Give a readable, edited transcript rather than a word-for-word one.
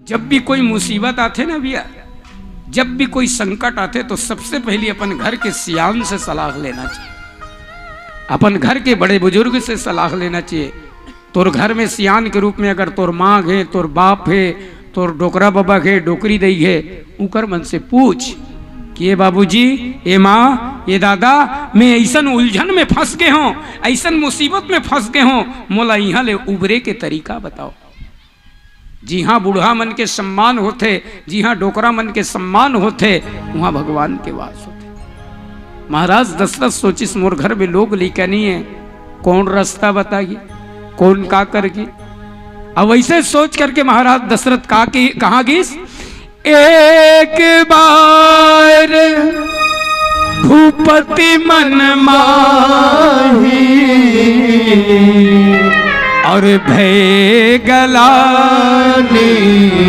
जब भी कोई मुसीबत आते ना भैया, जब भी कोई संकट आते तो सबसे पहले अपन घर के सियान से सलाह लेना चाहिए, अपन घर के बड़े बुजुर्ग से सलाह लेना चाहिए। तोर घर में सियान के रूप में अगर तोर माँ है, तोर बाप है, तोर डोकरा बाबा है, डोकरी दई है, उकर मन से पूछ कि ये बाबूजी, ये माँ, ये दादा, मैं ऐसन उलझन में फंस गए हूँ, ऐसन मुसीबत में फंस गए हूँ, मोला यहाँ ले उबरे के तरीका बताओ। जी हाँ, बूढ़ा मन के सम्मान होते, जी हाँ, डोकरा मन के सम्मान होते, वहां भगवान के वास होते। महाराज दशरथ सोचिस मोर घर में लोग लेकर नहीं है, कौन रास्ता बताइए, कौन का करगी। अब वैसे सोच करके महाराज दशरथ कहा गिस, एक बार भूपति मन माही और भय गलानी।